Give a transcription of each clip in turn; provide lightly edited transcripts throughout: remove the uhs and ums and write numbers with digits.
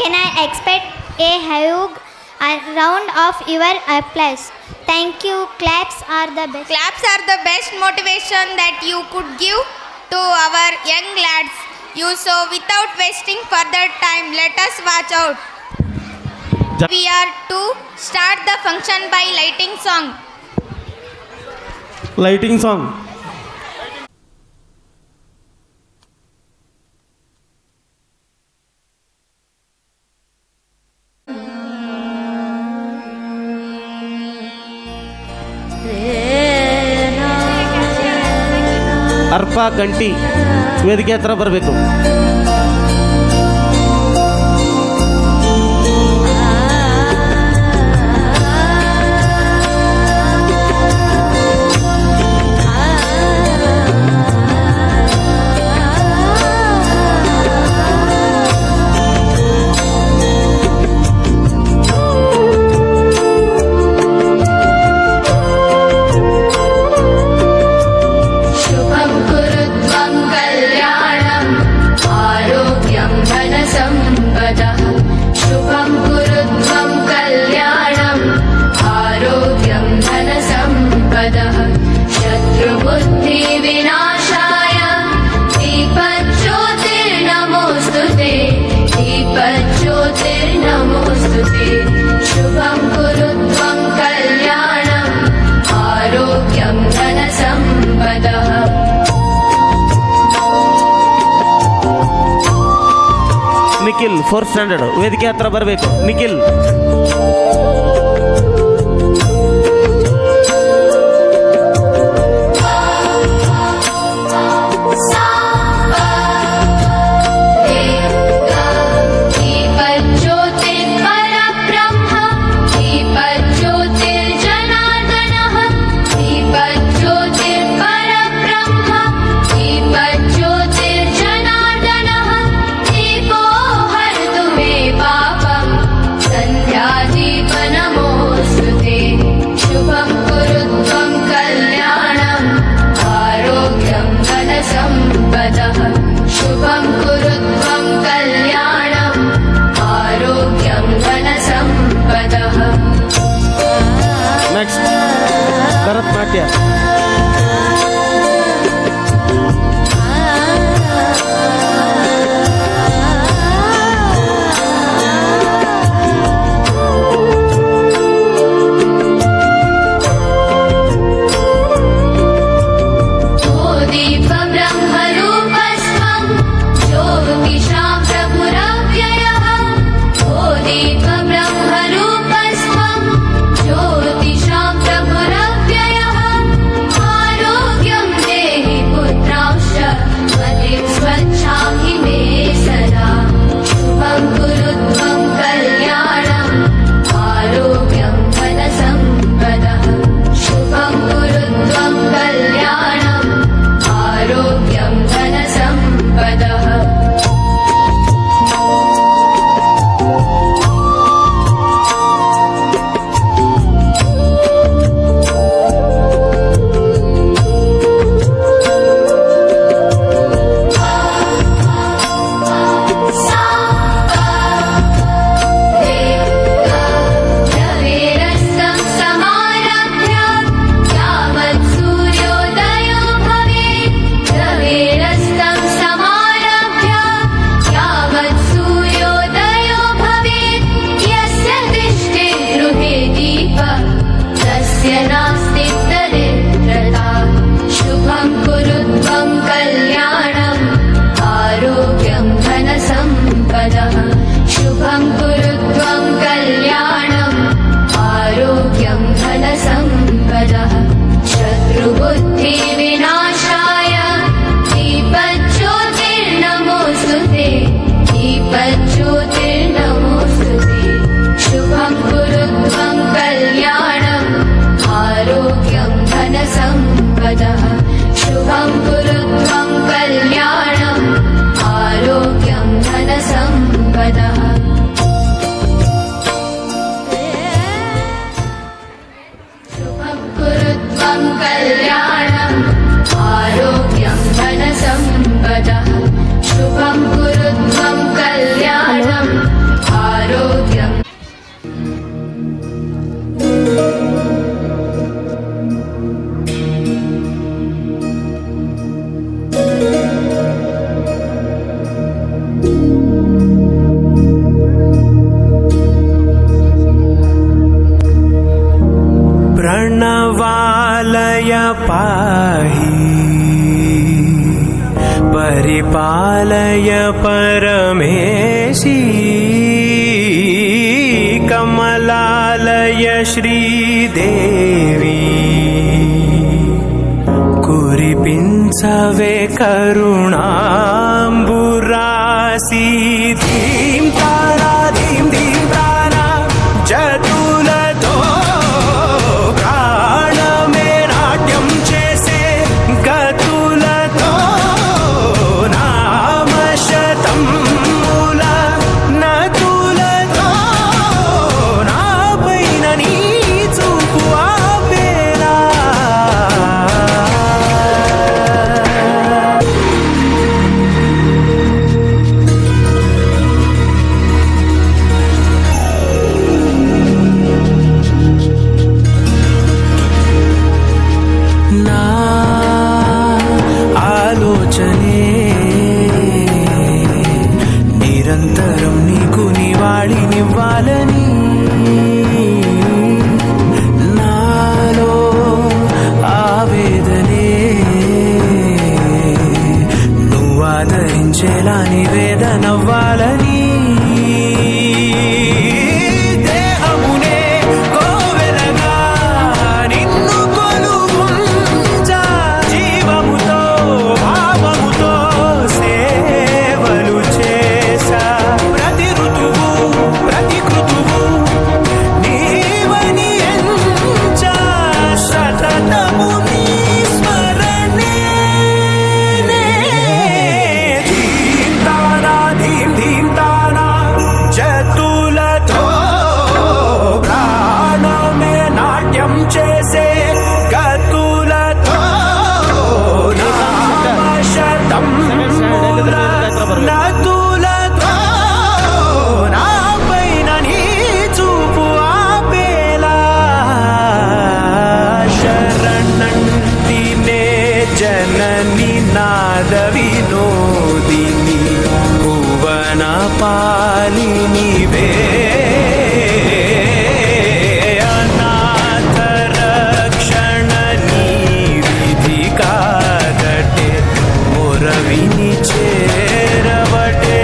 can I expect a huge round of your applause? Thank you. Claps are the best. Claps are the best motivation that you could give to our young lads. So without wasting further time, let us watch out. We are to start the function by lighting song. Lighting song. ಅರ್ಪ ಗಂಟಿ ವೇದಿಕೆ ಹತ್ರ ಬರಬೇಕು. Nikhil 4th standard ವೇದಿಕೆ ಹತ್ರ ಬರಬೇಕು. Nikhil next Bharatanatyam. Hello. पाहि परिपालय परमेशी कमलालय श्रीदेवी कुरिपिंचवे करुणांबुरासी धीं तारा धीं धीं तारा जतुलतो प्राणमे नाट्यं चेसे गतुलतो नामशतं मूल नतुलतो नापैननी चूपु आपेला నా ఆలోచనే నిరంతరం నీకు నివాళినివ్వాలని నాలో ఆవేదనే నువ్వు ఆదరించేలా నివేదనవ్వాలని దేహమునే కోవెలగా నిన్ను కొలువుంచా జీవముతో భావముతో సేవలు చేసా ప్రతి ఋతువు ప్రతి కృతువు నీవని ఎంచా సతతము నీ స్మరణే ధీం తానా ధీం ధీం తానా జతులతో ప్రాణమే నాట్యం చేసే గతులతో నామశతం మూల నతులతో నాపైన నీ చూపు ఆపేలా శరణంటినే జనని నాద వినోదిని భువన పాలినివే అనాథ రక్షణ నీ విధి కాదటే మొరవిని చేరవటే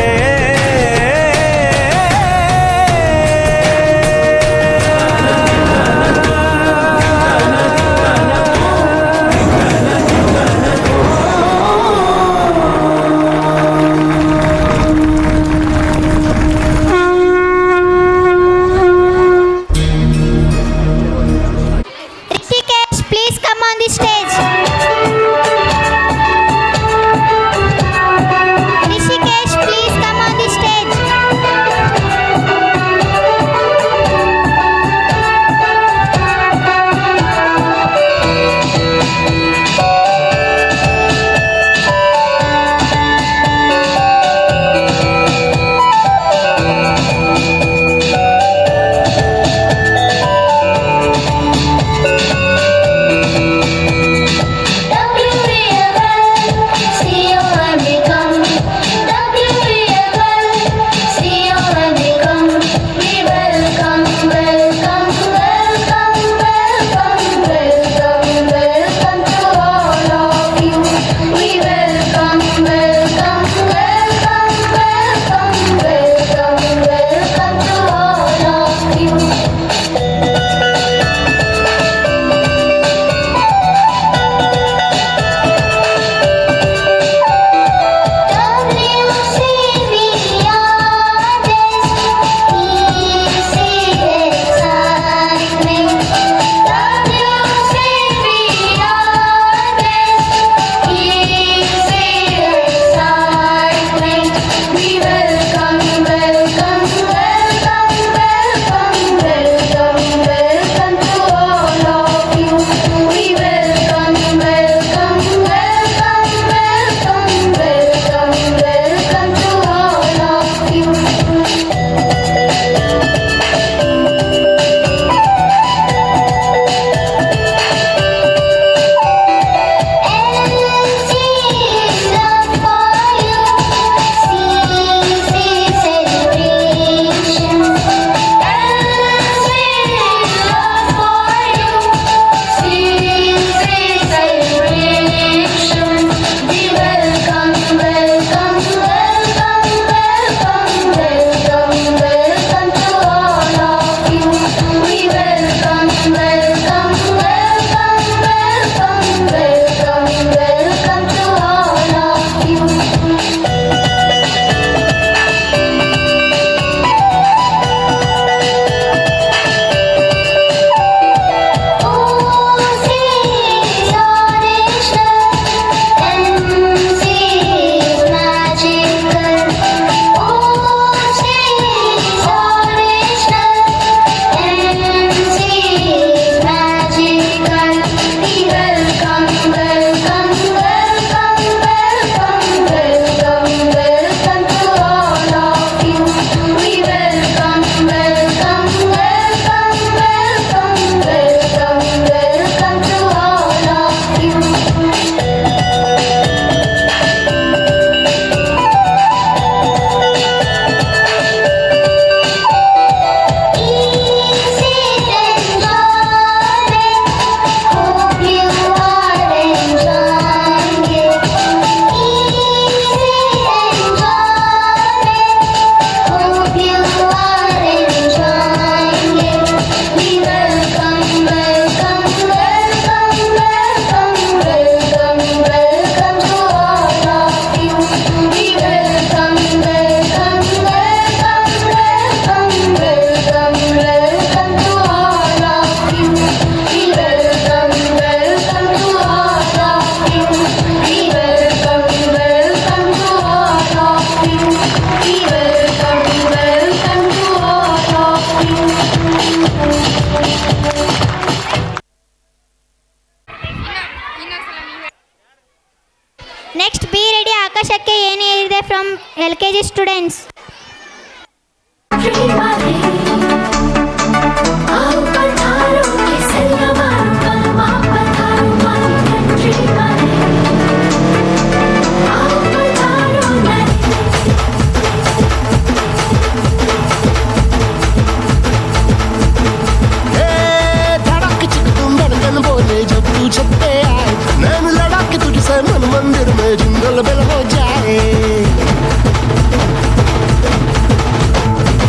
धड़क चिक तुम धड़कन बोले जब तू छत पे आए, नैन लड़ा के तुझसे मन मंदिर में जिंगल बेल हो जाए।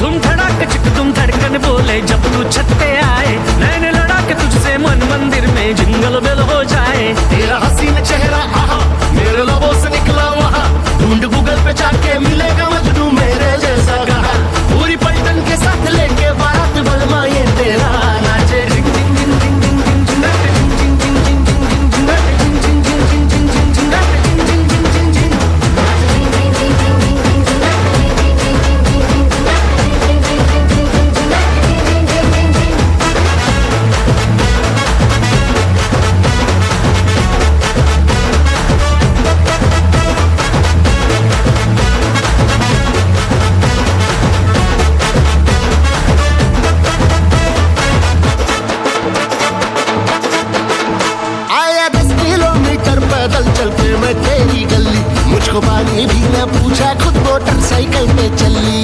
तुम धड़क चिक तुम धड़कन बोले जब तू छत पे आए, नैन लड़ा के तुझसे मन मंदिर में जिंगल बेल हो जाए। तेरा हसीन चेहरा आहा मेरे लबों से निकला वहाँ, ढूंढ गूगल पे जाके मिलेगा मजनू मेरे जैसा कहा। पूरी पलटन के साथ लेके बारात बलमा ये तेरा नाचे झिंग झिंग झिंग झिंग झिंग झिंग झिंग नाचे झिंग झिंग झिंग झिंग झिंग झिंग झिंग नाचे झिंग झिंग झिंग झिंग झिंग झिंग झिंग नाचे झिंग झिंग झिंग झिंग झिंग नाचे झिंग झिंग झिंग झिंग झिंग झिंग झिंग नाचे झिंग झिंग झिंग झिंग झिंग झिंग झिंग नाचे झिंग झिंग झिंग झिंग झिंग झिंग झिंग नाचे झिंग झिंग झिंग झिंग। आया 10 किलोमीटर पैदल चल के मैं तेरी गली, मुझको पानी भी न पूछा खुद मोटरसाइकिल पे चली।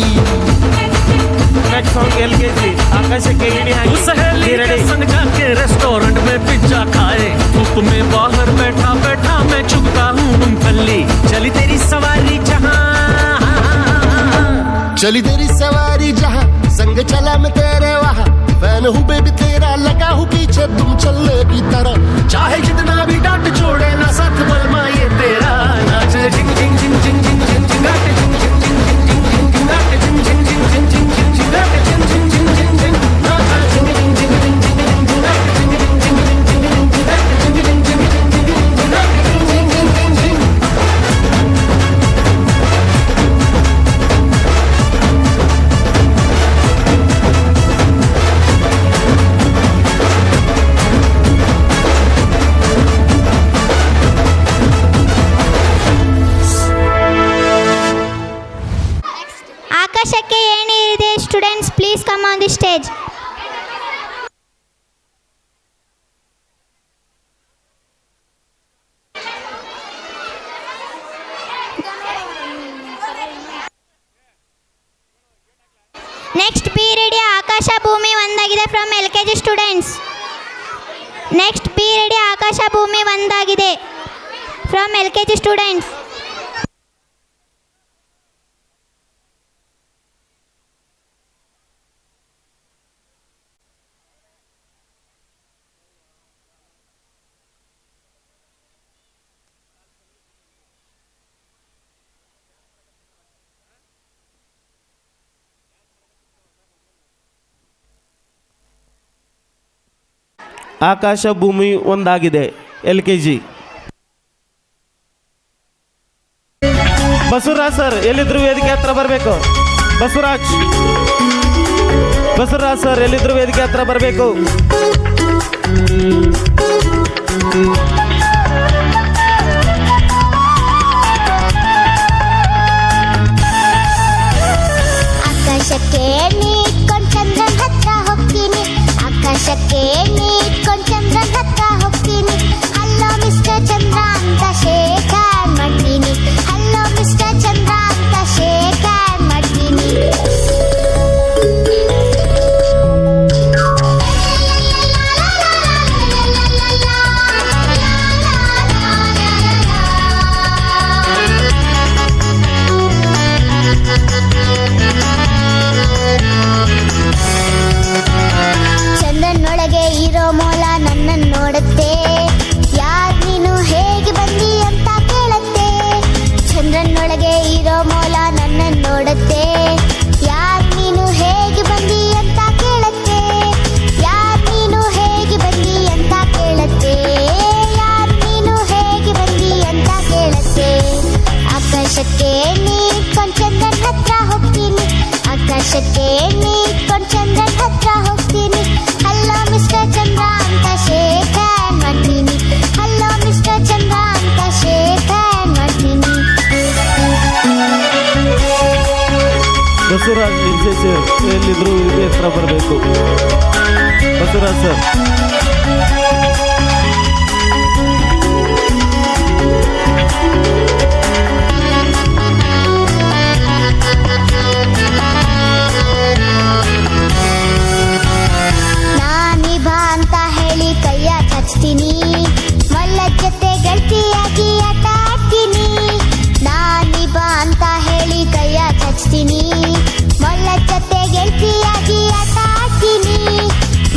ನೆಕ್ಸ್ಟ್ ಸಾಂಗ್ LKG ಆಕಾಶಕ್ಕೆ ಏಣಿ ಹಾಕಿ उस सहेली Be के ready. संग जाके रेस्टोरेंट में पिज्जा खाए, धूप में बाहर बैठा बैठा मैं चुगता हूँ मूंगफली। चली तेरी सवारी जहाँ, चली तेरी सवारी जहाँ, संग चला मैं तेरे वहाँ। फैन हूँ बेबी तेरा, लगा हूँ पीछे तुम चलने की तरह। चाहे जितना भी डांट छोड़े ना साथ बलमा ये तेरा नाच झिंग झिंग झिंग झिंग झिंग झिंग झिंग नाच झिंग झिंग झिंग झिंग झिंग झिंग झिंग नाच झिंग झिंग झिंग झिंग झिंग झिंग झिंग नाच झिंग झिंग झिंग झिंग झिंग नाच झिंग झिंग झिंग झिंग झिंग झिंग नाच झिंग झिंग झिंग झिंग झिंग झिंग नाच झिंग झिंग झिंग झिंग झिंग झिंग नाच झिंग झिंग झिंग झिंग झिंग। ಆಕಾಶಕ್ಕೆ ಏಣಿ ಇದೆ. Students please come on the stage. Next be ready. ಆಕಾಶ ಭೂಮಿ ಒಂದಾಗಿದೆ from LKG students. Next be ready. ಆಕಾಶ ಭೂಮಿ ಒಂದಾಗಿದೆ ಫ್ರಮ್ LKG ಸ್ಟೂಡೆಂಟ್ಸ್. ಆಕಾಶ ಭೂಮಿ ಒಂದಾಗಿದೆ LKG. ಬಸವರಾಜ್ ಸರ್ ಎಲ್ಲಿದ್ರು ವೇದಿಕೆ ಹತ್ರ ಬರಬೇಕು. ಬಸವರಾಜ್ ಸರ್ ಎಲ್ಲಿದ್ರು ವೇದಿಕೆ ಹತ್ರ ಬರಬೇಕು. ಆಕಾಶಕ್ಕೆ ನೀಟ್ಕೊಂಡ್ ಚಂದ್ರನ್ ಹತ್ರ ಹೋಗ್ತೀನಿ, ಆಕಾಶಕ್ಕೆ ನೀಟ್ಕೊಂಡ್ ಚಂದ್ರನ್ ಹತ್ರ ಹೋಗ್ತೀನಿ. ಹಲೋ ಮಿಸ್ಟರ್ ಚಂದ್ರ ಅಂತ ಶೇಕ್ ಹ್ಯಾಂಡ್ ಮಾಡ್ತೀನಿ, ಹಲೋ ಮಿಸ್ಟರ್ ಚಂದ್ರ ಅಂತ ಶೇಕ್ ಹ್ಯಾಂಡ್ ಮಾಡ್ತೀನಿ. ಚಂದ್ರನೊಳಗೆ ಎಲ್ಲಿದ್ರು ಇದೇ ಹತ್ರ ಬರಬೇಕು. ಬಸವರಾಜ್ ಸರ್. ನಾನಿಬಾ ಅಂತ ಹೇಳಿ ಕೈಯ ಹಚ್ತೀನಿ, ಮಲ್ಲ ಜೊತೆ ಗೆಳತಿಯಾಗಿ ಆಟ ಆಡ್ತೀನಿ. ನಾನಿಬಾ ಅಂತ ಹೇಳಿ ಕೈಯ ಹಚ್ತೀನಿ, ಮಲ್ಲ ಜೊತೆ ಗೆಳತಿಯಾಗಿ ಆಟ ಆಡ್ತೀನಿ.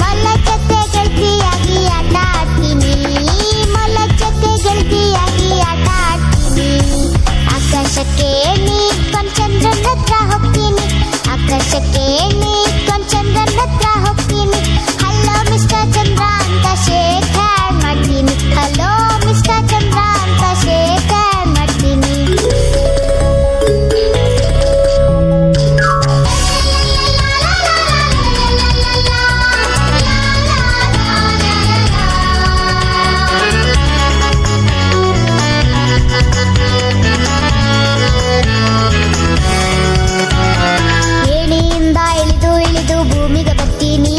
ಮಲ್ಲ ಜೊತೆ ಗೆಳತಿಯಾಗಿ ಆಟ ಆಡ್ತೀನಿ. ಮಲ್ಲ ಜೊತೆ ಗೆಳತಿಯಾಗಿ ಆಟ ಆಡ್ತೀನಿ. ಆಕಾಶಕ್ಕೆ ನೀಟ್ಕೊಂಡ್ ಚಂದ್ರನ ಹತ್ರ ಹೋಗ್ತೀನಿ. ಆಕಾಶಕ್ಕೆ ನೀಟ್ಕೊಂಡ್ ಚಂದ್ರನ ಹತ್ರ ಹೋಗ್ತೀನಿ. ಹಲೋ ಮಿಸ್ಟರ್ ಚಂದ್ರ ಅಂತ ಶೇಕ್ ಹ್ಯಾಂಡ್ ಮಾಡ್ತೀನಿ. ಹಲೋ ಮಿಸ್ಟರ್ ಚಂದ್ರ ಅಂತ ಶೇಕ್ ಹ್ಯಾಂಡ್ ಮಾಡ್ತೀನಿ. ಏಣಿಯಿಂದ ಇಳಿದು ಇಳಿದು ಭೂಮಿಗೆ ಬರ್ತೀನಿ.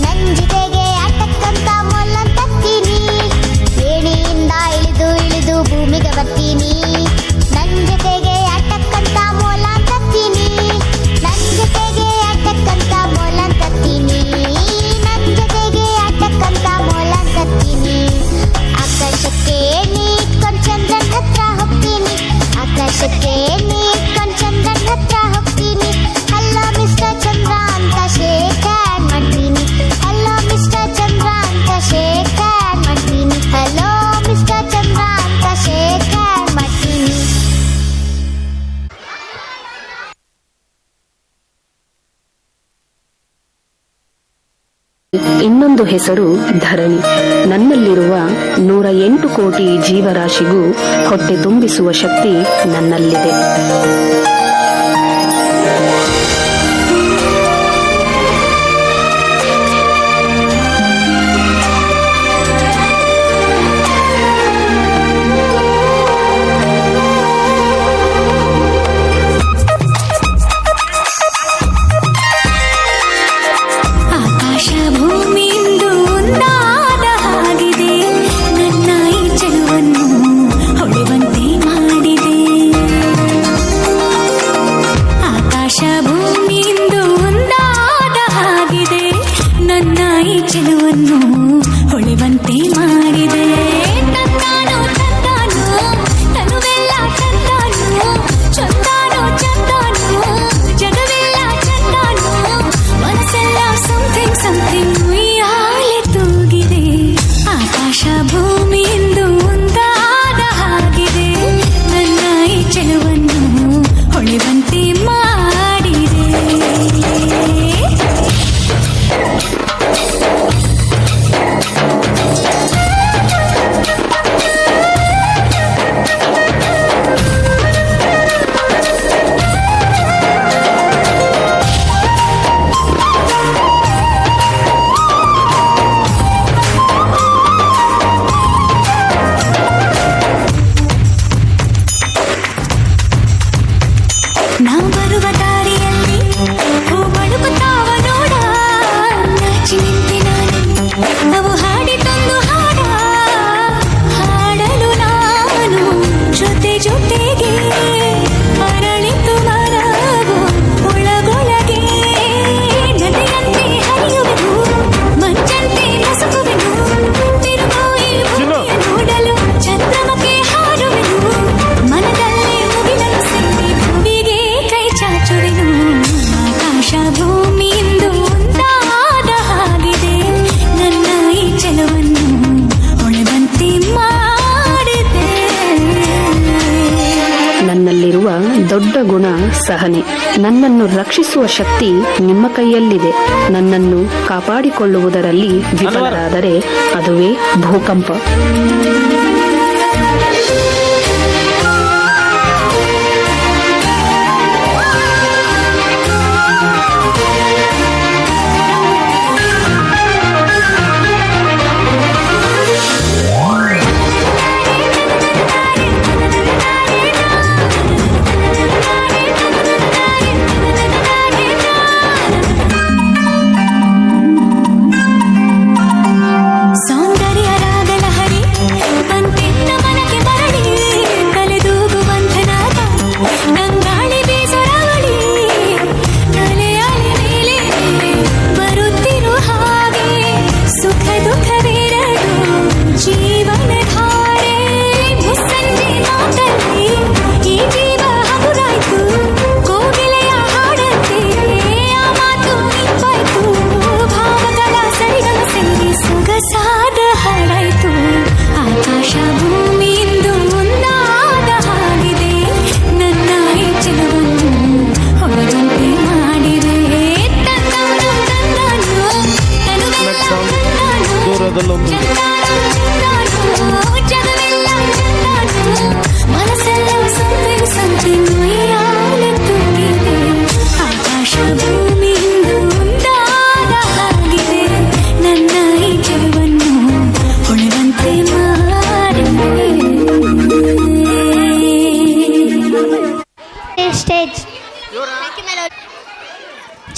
ನನ್ ಜೊತೆಗೆ ಆಟಕ್ಕಂತ ಮೊಲ್ಲನ್ ತತ್ತೀನಿ. ಏಣಿಯಿಂದ ಇಳಿದು ಇಳಿದು ಭೂಮಿಗೆ ಬರ್ತೀನಿ. ನನ್ ಜೊತೆಗೆ ಆಟಕ್ಕಂತ ಮೊಲನ್ ತತ್ತೀನಿ. ನನ್ ಜೊತೆಗೆ ಆಟಕ್ಕಂತ ಮೊಲನ್ ತತ್ತೀನಿ. ನನ್ ಜೊತೆಗೆ ಆಟಕ್ಕಂತ ಮೊಲನ್ ತತ್ತೀನಿ. ಆಕಾಶಕ್ಕೆ ನೀಟ್ಕೊಂಡ್ ಚಂದ್ರನ್ ಹತ್ರ ಹೋಗ್ತೀನಿ. ಆಕಾಶಕ್ಕೆ ನೀಟ್ಕೊಂಡ್ ಚಂದ್ರನ್ ಹತ್ರ ಹೋಗ್ತೀನಿ. ಹಲೋ ಮಿಸ್ಟರ್ ಚಂದ್ರ ಅಂತ ಶೇಕ್ ಹ್ಯಾಂಡ್ ಮಾಡ್ತೀನಿ. ಹಲೋ ಮಿಸ್ಟರ್ ಚಂದ್ರ ಅಂತ ಶೇಕ್ ಹ್ಯಾಂಡ್ ಮಾಡ್ತೀನಿ. ಹಲೋ ಮಿಸ್ಟರ್ ಚಂದ್ರ ಅಂತ ಶೇಕ್ ಹ್ಯಾಂಡ್ ಮಾಡ್ತೀನಿ. ಇನ್ನೊಂದು ಹೆಸರು ಧರಣಿ. ನನ್ನಲ್ಲಿರುವ 108 ಕೋಟಿ ಜೀವರಾಶಿಗೂ ಹೊಟ್ಟೆ ತುಂಬಿಸುವ ಶಕ್ತಿ ನನ್ನಲ್ಲಿದೆ. ಆಕಾಶ ಭೂಮಿಯಿಂದ ಒಂದಾದ ಹಾಗಿದೆ, ನನ್ನ ಈ ಚೆಲುವನ್ನು ಹೊಳೆವಂತೆ ಮಾಡಿದೆ. ಆಕಾಶ ಭೂಮಿಯಿಂದ ಒಂದಾದ ಹಾಗಿದೆ, ನನ್ನ ಈ ಚೆಲುವನ್ನು ಹೊಳೆವಂತೆ ಮಾಡಿದೆ. ತಂದಾನು ತಂದಾನು ತನುವೆಲ್ಲ ತಂದಾನು, ಚಂದಾನು ಚಂದಾನು ಜಗವೆಲ್ಲ ಚಂದಾನು, ಮನಸ್ಸೆಲ್ಲ ಸಮಥಿಂಗ್ ಸಮಥಿಂಗ್ ಉಯ್ಯಾಲೆ ತೂಗಿದೆ. ಆಕಾಶ ಭೂಮಿಯಿಂದ ಒಂದಾದ ಹಾಗಿದೆ, ನನ್ನ ಈ ಚೆಲುವನ್ನು ಹೊಳೆವಂತೆ ಮಾಡಿದೆ. ನಾವು ಬರುವ ದಾರಿಯಲ್ಲಿ ಹೂ ಬಳುಕುತ್ತಾವ ನೋಡ, ನಾಚಿ ನಿಂತೆ ನಾನು ಅವು ಹಾಡಿತೊಂದು ಹಾಡ ಹಾಡಲು ನಾನು ಜೊತೆ ಜೊತೆಗೆ ಅರಳಿತು ಮರವು ಒಳಗೊಳಗೆ. ನದಿಯಂತೆ ಹರಿಯುವೆನು, ಮಂಚಂತೆ ಮಸುಕುವೆನು, ತಿರುಗೋ ಈ ಭೂಮಿಯ ನೋಡಲು ಚಂದ್ರಮಕ್ಕೆ ಹಾರುವೆನು. ಮನದಲ್ಲೇ ಮುಗಿಲನ್ನು ಸೇರಿ ಭೂಮಿಗೆ ಕೈ ಚಾಚುವೆನು. ಆಕಾಶ ಭೂಮಿಯಿಂದ ಒಂದಾದ ಹಾಗಿದೆ, ನನ್ನ ಈ ಚೆಲುವನ್ನು ಹೊಳೆವಂತೆ ಮಾಡಿದೆ. ನನ್ನಲ್ಲಿರುವ ದೊಡ್ಡ ಗುಣ ಸಹನೆ. ನನ್ನನ್ನು ರಕ್ಷಿಸುವ ಶಕ್ತಿ ನಿಮ್ಮ ಕೈಯಲ್ಲಿದೆ. ನನ್ನನ್ನು ಕಾಪಾಡಿಕೊಳ್ಳುವುದರಲ್ಲಿ ವಿಫಲರಾದರೆ ಅದುವೇ ಭೂಕಂಪ.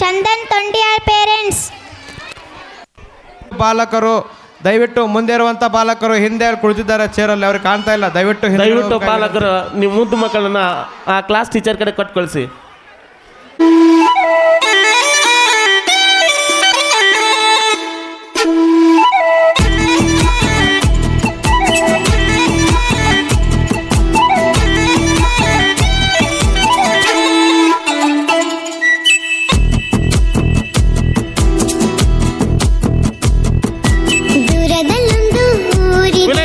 ಚಂದನ್ ತೊಂಡಿಯಾಳ್ ಪೇರೆಂಟ್ಸ್. ಬಾಲಕರು ದಯವಿಟ್ಟು ಮುಂದೆ ಇರುವಂತ ಬಾಲಕರು ಹಿಂದೆ ಕುಳಿತಿದ್ದಾರೆ ಚೇರಲ್ಲಿ, ಅವ್ರಿಗೆ ಕಾಣ್ತಾ ಇಲ್ಲ. ದಯವಿಟ್ಟು ಬಾಲಕರು ನಿಮ್ಮ ಮುದ್ದು ಮಕ್ಕಳನ್ನ ಆ ಕ್ಲಾಸ್ ಟೀಚರ್ ಕಡೆ ಕೊಟ್ಟು ಕಳಿಸಿ. ದೂರದಲ್ಲೊಂದು ಊರಿದೆ,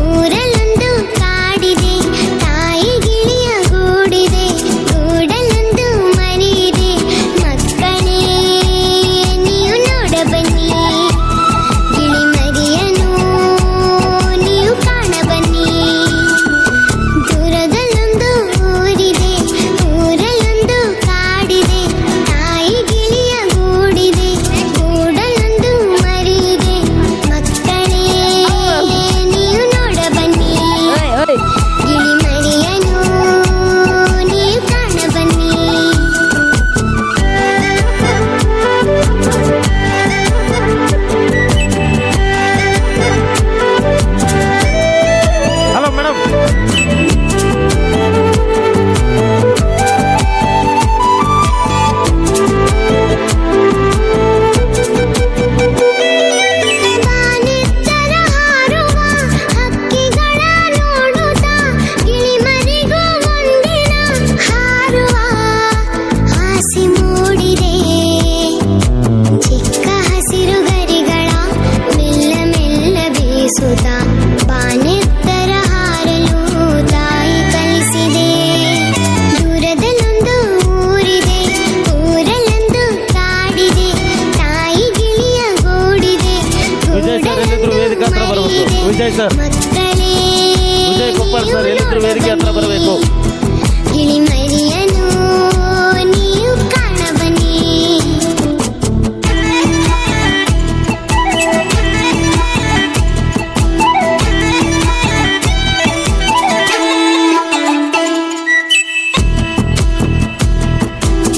ಊರಲ್ಲೊಂದು ಕಾಡಿದೆ, ತಾಯಿ ಗಿಳಿಯ ಗೂಡಿದೆ, ಗೂಡಲ್ಲೊಂದು ಮರಿಯಿದೆ. ಮಕ್ಕಳೇ ನೀವು ನೋಡ ಬನ್ನಿ, ಗಿಳಿ ಮರಿಯನು ನೀವು ಕಾಣ ಬನ್ನಿ. ದೂರದಲ್ಲೊಂದು ಊರಿದೆ, ಊರಲ್ಲೊಂದು ಕಾಡಿದೆ, ತಾಯಿ ಗಿಳಿಯ ಗೂಡಿದೆ, ಗೂಡಲ್ಲೊಂದು ಮರಿಯಿದೆ. ಮಕ್ಕಳೇ ನೀವು ನೋಡ ಬನ್ನಿ, ಗಿಳಿ ಮರಿಯನು ನೀವು ಕಾಣ ಬನ್ನಿ. Hello madam. ಬಾನೆತ್ತರ ಹಾರುವ ಹಕ್ಕಿಗಳ ನೋಡುತ್ತಾ ಗಿಳಿಮರಿಗೂ ಒಂದಿನ ಹಾರುವ ಆಸೆ ಮೂಡಿದೆ. ಚಿಕ್ಕ ಹಸಿರು ಗರಿಗಳ ಮೆಲ್ಲ ಮೆಲ್ಲ ಬೀಸುತ್ತಾ ಬಾನೆತ್ತರ ಹಾರಲು ತಾಯಿ ಕಲಿಸಿದೆ. ದೂರದಲ್ಲೊಂದು ಊರಿದೆ, ಊರಲ್ಲೊಂದು ಕಾಡಿದೆ, ತಾಯಿ ಗಿಳಿಯ ಗೂಡಿದೆ, ವಿಜಯ್ ಸರ್ ಎಲ್ಲಿದ್ರು ವೇದಿಕೆ ಹತ್ರ ಬರಬೇಕು. ವಿಜಯ್ ಸರ್, ಮಕ್ಕಳೇ ವಿಜಯ್ ಕೊಪ್ಪಳ್ ಸರ್ ಎಲ್ಲಿದ್ರು ವೇದಿಕೆ ಹತ್ರ ಬರಬೇಕು. ಗಿಳಿ ಮರಿಯನು ನೀವು ಕಾಣ ಬನ್ನಿ.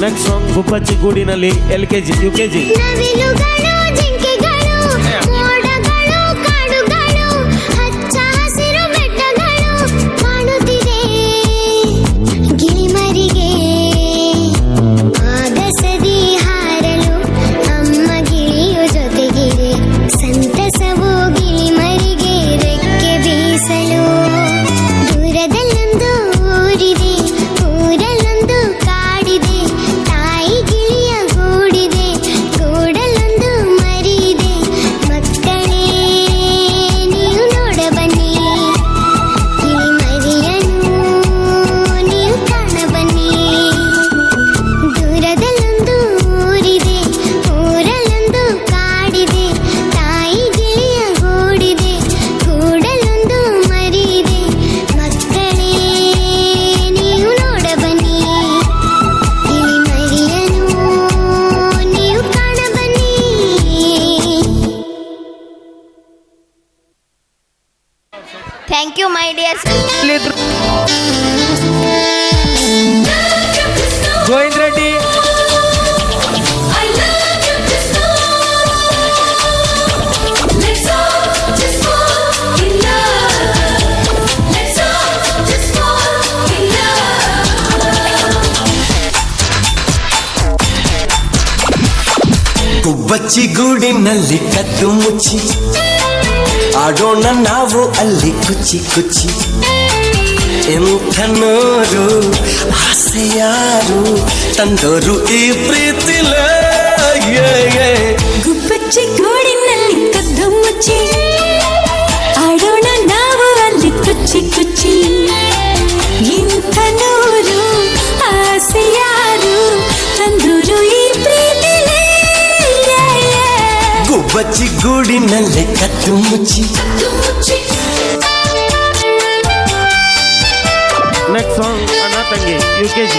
ನೆಕ್ಸ್ಟ್ ಸಾಂಗ್ ಗುಬ್ಬಚ್ಚಿ ಗೂಡಿನಲ್ಲಿ LKG UKG. ನವಿಲುಗಳು, ಜಿಂಕೆಗಳು, ಮೋಡಗಳು, ಕಾಡುಗಳು, ಹಚ್ಚ ಹಸಿರು ಬೆಟ್ಟಗಳು ಕಾಣುತ್ತಿದೆ ಗಿಳಿಮರಿಗೆ. ಆಗಸದಿ ಹಾರಲು ಅಮ್ಮ ಗಿಳಿಯು ಜೊತೆಗಿದೆ, ಸಂತಸವು ಗಿಳಿಮರಿಗೆ ರೆಕ್ಕೆ ಬೀಸಲು. ದೂರದಲ್ಲೊಂದು ಊರಿದೆ, ಊರಲ್ಲೊಂದು ಕಾಡಿದೆ, ತಾಯಿ ಗಿಳಿಯ ಗೂಡಿದೆ, ಗೂಡಲ್ಲೊಂದು ಮರಿಯಿದೆ. ಮಕ್ಕಳೇ ನೀವು ನೋಡ ಬನ್ನಿ, ಗಿಳಿ ಮರಿಯನು ನೀವು ಕಾಣ ಬನ್ನಿ. ದೂರದಲ್ಲೊಂದು ಊರಿದೆ, ಊರಲ್ಲೊಂದು ಕಾಡಿದೆ, ತಾಯಿ ಗಿಳಿಯ ಗೂಡಿದೆ, ಗೂಡಲ್ಲೊಂದು ಮರಿಯಿದೆ. ಮಕ್ಕಳೇ ನೀವು ನೋಡ ಬನ್ನಿ, ಗಿಳಿ ಮರಿಯನು ನೀವು ಕಾಣ ಬನ್ನಿ. Thank you, my dear. Govind Reddy, ಗುಬ್ಬಚ್ಚಿ ಗೂಡಿನಲ್ಲಿ ಕದ್ದು ಮುಚ್ಚಿ ಆಡೋಣ ನಾವು ಅಲ್ಲಿ ಕುಚ್ಚಿ ಕುಚ್ಚಿ. ಎಂಥ ನೋರು ಆಸೆ ಯಾರು ತಂದೋರು ಈ ಪ್ರೀತಿಲ. ಗುಬ್ಬಚ್ಚಿ ಗೂಡಿನಲ್ಲಿ ಕದ್ದು ಮುಚ್ಚಿ ಆಡೋಣ ನಾವು ಅಲ್ಲಿ ಕುಚ್ಚಿ ಕುಚ್ಚಿ. ಇಂಥ ನೂರು ಆಸೆ ಯಾರು ತಂದೂರು ಈ ಪ್ರೀತಿಲೇ. ಗುಬ್ಬಚ್ಚಿ ಗೂಡಿನಲ್ಲಿ ಕದ್ದು ಮುಚ್ಚಿ. ನೆಕ್ಸ್ಟ್ ಸಾಂಗ್ ಅಣ್ಣ ತಂಗಿ UKG.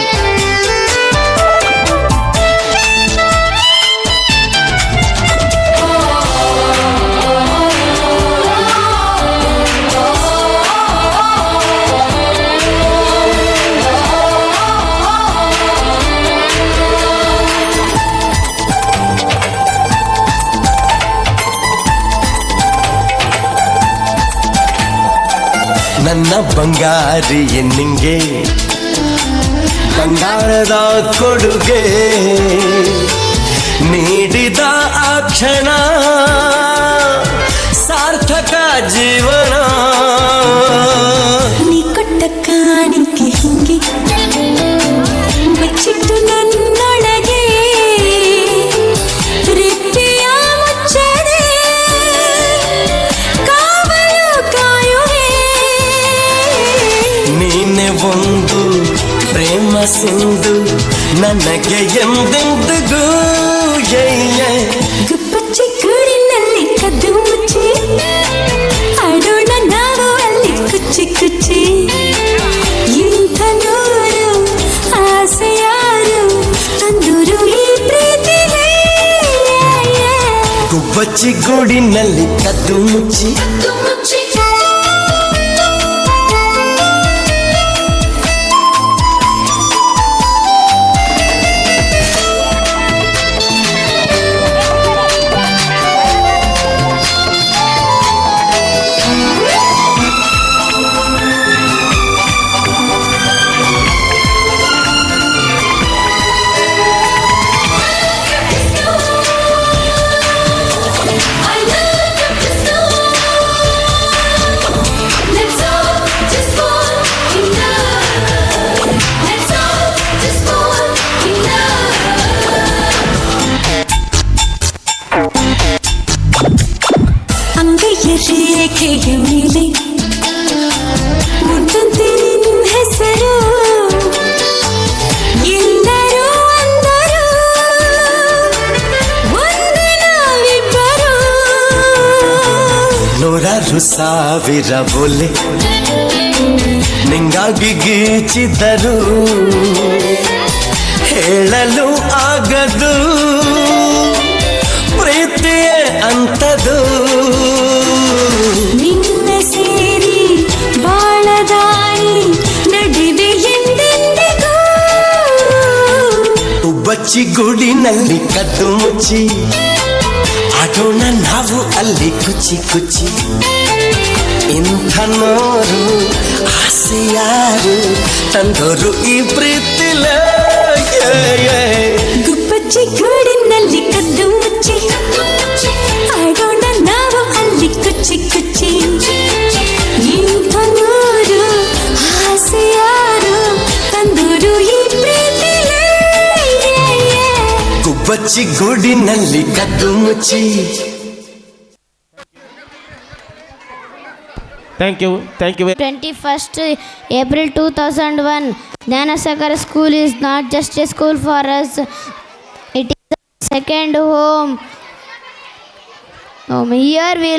ನನ್ನ ಬಂಗಾರಿ ನಿಂಗೆ ಬಂಗಾರದ ಕೊಡುಗೆ ನೀಡಿದ ಆ ಕ್ಷಣ ಸಾರ್ಥಕ ಜೀವನ. ನೀ ಕೊಟ್ಟ ಕಾಣಿಕೆ ಹಿಂಗೆ ಬಚ್ಚಿಟ್ಟು ನನ್ನೊಳಗೆ ರೆಪ್ಪೆಯ ಮುಚ್ಚದೆ ಕಾವಲು ಕಾಯುವೆ. ನೀನೆ ಒಂದು ಪ್ರೇಮ ಸಿಂಧು ನನಗೆ ಎಂದೆಂದಿಗೂ ಗುಬ್ಬಚ್ಚಿ ಗೂಡಿನಲ್ಲಿ ಕದ್ದು ಮುಚ್ಚಿ ಆಡೋಣ ನಾವು ಅಲ್ಲಿ ಕುಚ್ಚಿ ಕುಚ್ಚಿ. ಇಂಥ ನೂರು ಆಸೆ ಯಾರು ತಂದೂರು ಈ ಪ್ರೀತಿಗೆ. ಗುಬ್ಬಚ್ಚಿ ಗೂಡಿನಲ್ಲಿ ಕದ್ದು ಮುಚ್ಚಿ ರೇಖೆಯ ಮೇಲೆ ಮುಟ್ಟಂತೆ ನಿನ್ನ ಹೆಸರು ಎಲ್ಲರೂ ಅಂದರು ಒಂದೇ ನಾವಿಬ್ಬರು. ನೂರಾರು ಸಾವಿರ ಬೋಲೆ ನಿಂಗಾಗಿ ಗೀಚಿದರು ಹೇಳಲು ಆಗದು ಪ್ರೀತಿಯೇ ಅಂತದು. ನಿನ್ನ ಸೇರಿ ಬಾಳದಾರಿ ನಡುವೆ ಎಂದೆಂದಿಗೂ. ಗುಬ್ಬಚ್ಚಿ ಗೂಡಿನಲ್ಲಿ ಕದ್ದು ಮುಚ್ಚಿ ಆಡೋಣ ನಾವು ಅಲ್ಲಿ ಕುಚ್ಚಿ ಕುಚ್ಚಿ. ಇಂಥ ನೋರು ಆಸೆ ಯಾರು ತಂದೋರು ಈ ಪ್ರೀತಿಲ. ಗುಬ್ಬಚ್ಚಿ ಗೂಡಿನಲ್ಲಿ ಕದ್ದು ಮುಚ್ಚಿ ಆಡೋಣ ನಾವು ಅಲ್ಲಿ ಕುಚ್ಚಿ ಕುಚ್ಚಿ. ಇಂಥ ನೂರು ಆಸೆ ಯಾರು ತಂದೂರು ಈ ಪ್ರೀತಿಗೆ. ಗುಬ್ಬಚ್ಚಿ ಗೂಡಿನಲ್ಲಿ ಕದ್ದು ಮುಚ್ಚಿ. Thank you 21st April 2001. Dhanasagara School is not just a school for us, it is a second home. Here we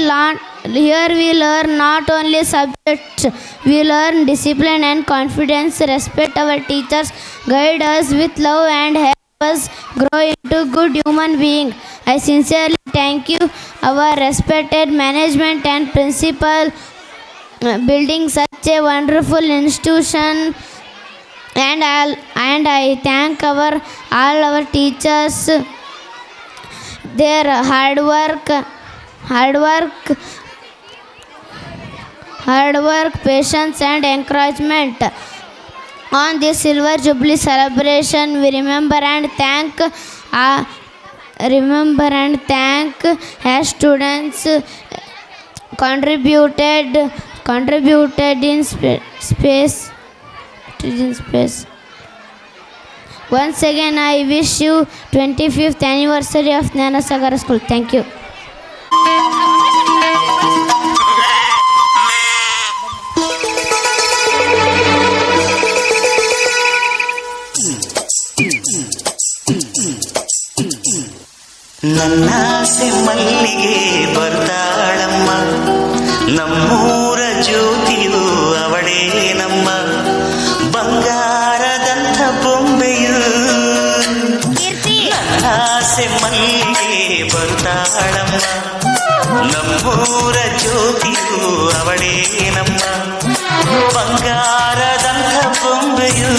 learn not only subjects, we learn discipline and confidence, respect our teachers, guide us with love and help us grow into good human being. I sincerely thank you, our respected management and principal, building such a wonderful institution, and I thank all our teachers, their hard work, patience and encouragement. On this Silver Jubilee celebration, we remember and thank as students contributed in space. Once again, I wish you 25th anniversary of Dhanasagara School. Thank you. ನನ್ನಾಸೆ ಮಲ್ಲಿಗೆ ಬರ್ತಾಳಮ್ಮ, ನಮ್ಮೂರ ಜ್ಯೋತಿಯು ಅವಳೇ ನಮ್ಮ, ಬಂಗಾರದಂಥ ಬೊಂಬೆಯು. ನನ್ನಾಸೆ ಮಲ್ಲಿಗೆ ಬರ್ತಾಳಮ್ಮ, ನಮ್ಮೂರ ಜ್ಯೋತಿಯು ಅವಳೇ ನಮ್ಮ, ಬಂಗಾರದಂಥ ಬೊಂಬೆಯು.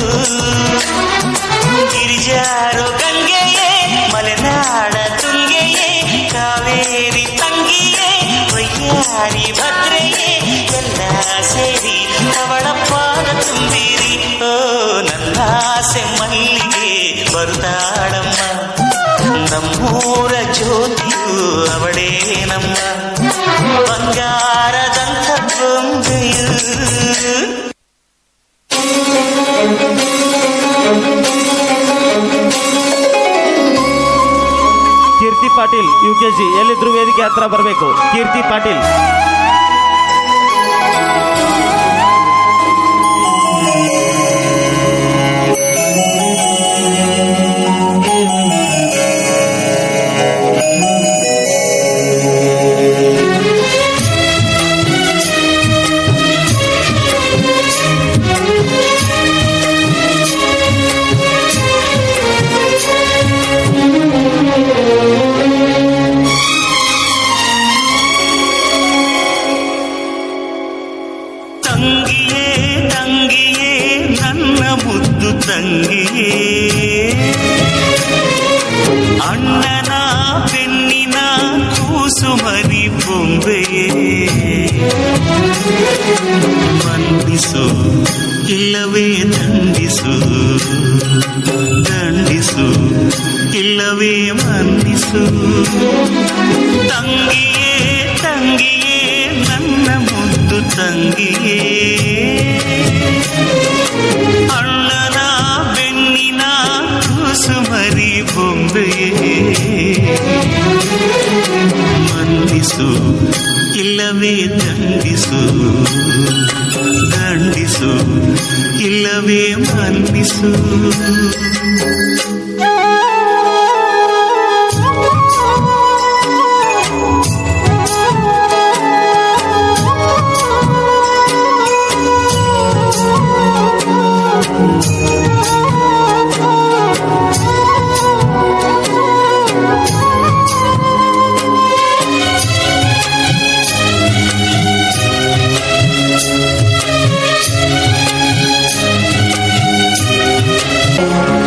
ಗಿರಿಜಾರೋ ಗಂಗೆಯೇ, ಮಲೆನಾಡ ತುಂಗೆಯೇ, ಕಾವೇರಿ ತಂಗಿಯೇ, ವಯ್ಯಾರಿ ಭದ್ರೆಯೇ, ಎಲ್ಲ ಸೇರಿ ನಮ್ಮೂರ ಜ್ಯೋತಿಯು ಅವಳೇ ನಮ್ಮ ಬಂಗಾರದಂಥ ಬೊಂಬೆಯು. ಕೀರ್ತಿ ಪಾಟೀಲ್ UKG ಎಲ್ಲಿದ್ರು ವೇದಿಕೆ ಹತ್ರ ಬರಬೇಕು. ಕೀರ್ತಿ ಪಾಟೀಲ್. ತಂಗಿಯೇ ತಂಗಿಯೇ ನನ್ನ ಮುದ್ದು ತಂಗಿಯೇ, ಅಣ್ಣನ ಬೆನ್ನಿನ ಕೂಸು ಮರಿ ಬೊಂಬೆಯೇ, ಮನ್ನಿಸು ಇಲ್ಲವೇ ದಂಡಿಸು, ದಂಡಿಸು ಇಲ್ಲವೇ ಮನ್ನಿಸು. ತಂಗಿಯೇ ತಂಗಿಯೇ ನನ್ನ ಮುದ್ದು ತಂಗಿಯೇ, ಅಣ್ಣನ ಬೆನ್ನಿನ ಕೂಸು ಮರಿ ಬೊಂಬೆಯೇ, ಮನ್ನಿಸು ಇಲ್ಲವೇ ದಂಡಿಸು, ದಂಡಿಸು ಇಲ್ಲವೇ ಮನ್ನಿಸು.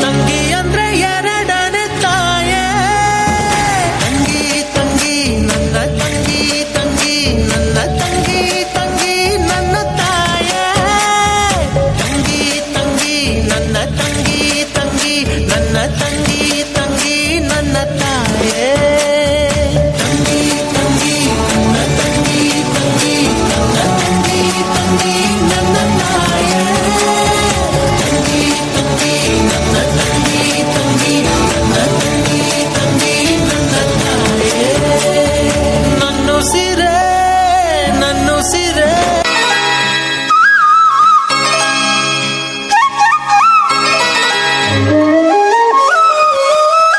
ತಂಗಿ ಅಂದ್ರೆ ಎರಡನೇ ತಾಯೇ, ತಂಗಿ ತಂಗಿ ನನ್ನ ತಂಗಿ, ತಂಗಿ ನನ್ನ ತಂಗಿ, ತಂಗಿ ನನ್ನ ತಾಯೇ, ತಂಗಿ ತಂಗಿ ನನ್ನ ತಂಗಿ, ತಂಗಿ ನನ್ನ ತಂಗಿ, ತಂಗಿ ನನ್ನ ತಾಯೇ, ತಂಗಿ ತಂಗಿ ನನ್ನ ತಂಗಿ, ತಂಗಿ ನನ್ನ ತಂಗಿ, ತಂಗಿ ನನ್ನ ತಾಯೇ, ತಂಗಿ ತಂಗಿ ನನ್ನ ತಂಗಿ, ತಂಗಿ ನನ್ನ ತಂಗಿ, ತಂಗಿ ನನ್ನ ತಾಯೇ, ನನ್ನುಸಿರೇ ನನ್ನುಸಿರೇ.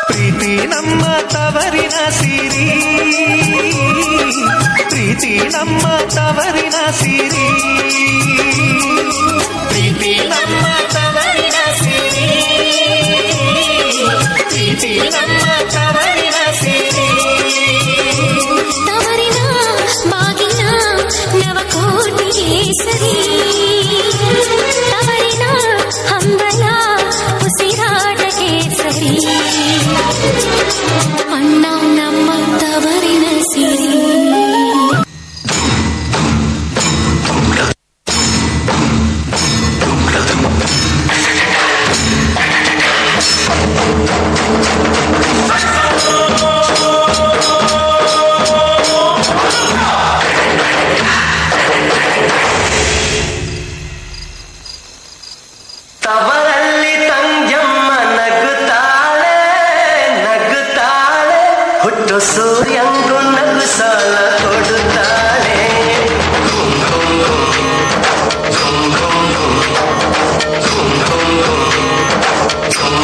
ಪ್ರೀತಿ ನಮ್ಮ ತವರಿನ ಸಿರಿ, ಪ್ರೀತಿ ನಮ್ಮ ತವರಿನ ಸಿರಿ, ಪ್ರೀತಿ ನಮ್ಮ ತವರಿನ ಸಿರಿ, ಪ್ರೀತಿ ನಮ್ಮ ತವರಿನ ಸಿರಿ. ತವರಿನ ಬಾಗಿನ ನವಕೋಟಿಗೆ ಸರಿ, ತವರಿನ ಹಂಬಲ ಉಸಿರಾಟಕ್ಕೆ ಸರಿ, ಅಣ್ಣ ನಮ್ಮ ತವರಿನ ಸಿರಿ. ತವರಲ್ಲಿ ತಂಜಮ್ಮ ನಗುತ್ತಾಳೆ, ನಗುತ್ತಾಳೆ, ಹುಟ್ಟು ಸೂರ್ಯಂಗೂ ನಗು ಸಾಲ ಕೊಡುತ್ತಾಳೆ. ಘುಮ್ ಘುಮ್ ಘುಮ್, ಘುಮ್ ಘುಮ್ ಘುಮ್, ಘುಮ್ ಘುಮ್ ಘುಮ್, ಘುಮ್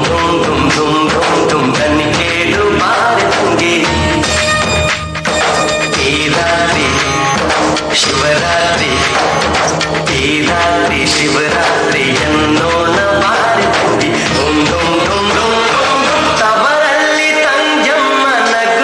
ಘುಮ್ ಘುಮ್, ಘುಮ್ ಘುಮ್ ಘುಮ್, ಬನ್ನಿ ಕೇಳು ಬಾರೆ ತುಂಗೆ, ಈ ರಾತ್ರಿ ಶಿವರಾತ್ರಿ, ಈ ರಾತ್ರಿ ಶಿವರಾತ್ರಿ ಎನ್ನೋಣ ಬಾರಿ ತುಂಬಿ. ಧುಮ್ ಧುಮ್ ಧುಮ್ ಧುಮ್ ಧುಮ್, ತವರಲ್ಲಿ ತಂಜಮ್ಮ ನಗು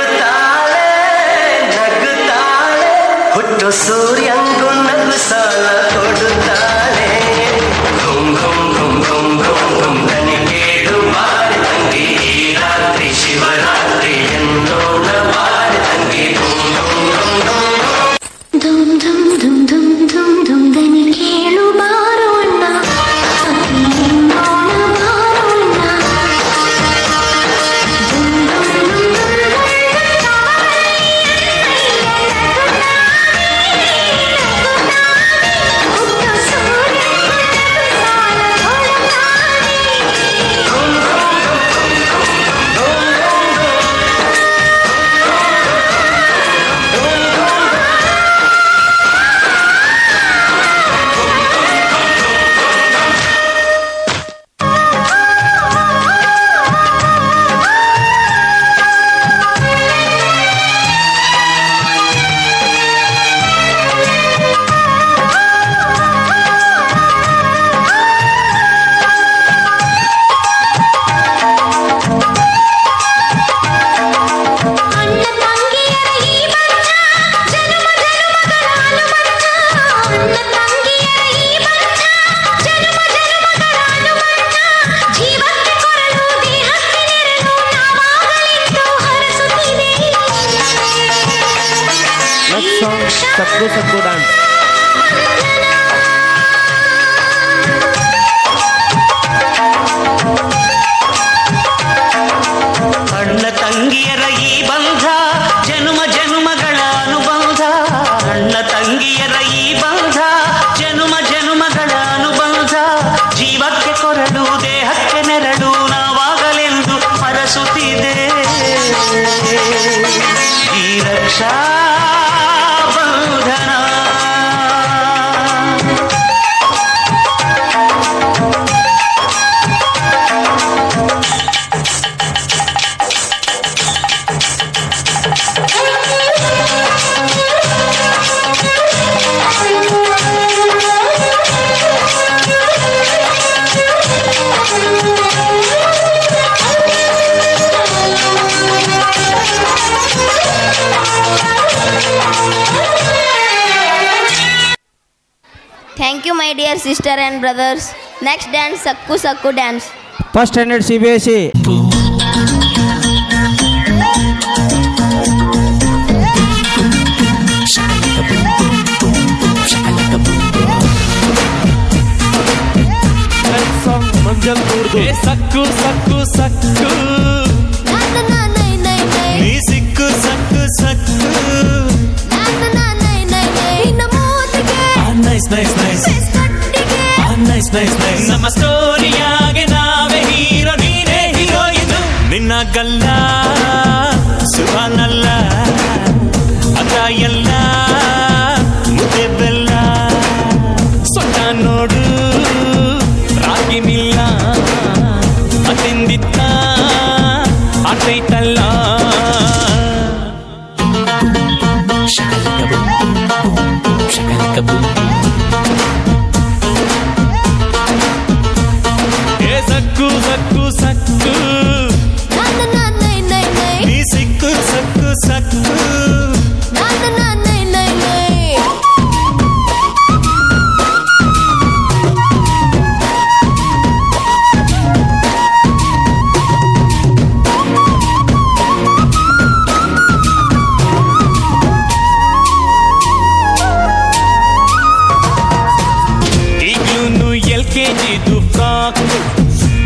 ಸಕ್ಕು ಸಕ್ಕು ಡ್ಯಾನ್ಸ್. ಅಣ್ಣ ತಂಗಿಯರ ಈ ಬಂಧ ಜನುಮ ಜನುಮಗಳ ಅನುಬಂಧ. ಅಣ್ಣ ತಂಗಿಯರ ಈ ಬಂಧ ಜನುಮ ಜನುಮಗಳ ಅನುಬಂಧ. ಜೀವಕ್ಕೆ ಕೊರಡು ದೇಹಕ್ಕೆ ನೆರಳು ನಾವಾಗಲೆಂದು ಹರಸುತ್ತಿದೆ ಈ Raksha Bandhan. Thank you, my dear sister and brothers. Next dance, Sakku Sakku dance. First standard CBSE. Next song ಮಂಜಲ್ ದೂರ್ದು. ಸಕ್ಕು ಸಕ್ಕು ಸಕ್ಕು ನೀ ಸಿಕ್ಕು ಸಕ್ಕು ಸಕ್ಕು. Nice nice nice nice nice nice. ನಮ್ಮ ಸ್ಟೋರಿಯಾಗೆ ನಾವೇ ಹೀರೋ ನೀನೇ ಹೀರೋಯಿನ್. ನಿನ್ನ ಗಲ್ಲ ಸುಭಾನಲ್ಲ ಅದ ಎಲ್ಲ ಮುದ್ದೆ ಬೆಲ್ಲ. ಸೊಟ್ಟ ನೋಡು ರಾಗಿ ಮಿಲ್ಲ ಅತಿಂದಿತ್ತ ಆತೈತಲ್ಲ. ಸಕ್ಕು ಸಕ್ಕು ಸಕ್ಕು ನೀ ಸಿಕ್ಕು ಸಕ್ಕು ಸಕ್ಕು. ಈಗ್ಲೂನು LKGದು ಫ್ರಾಕ್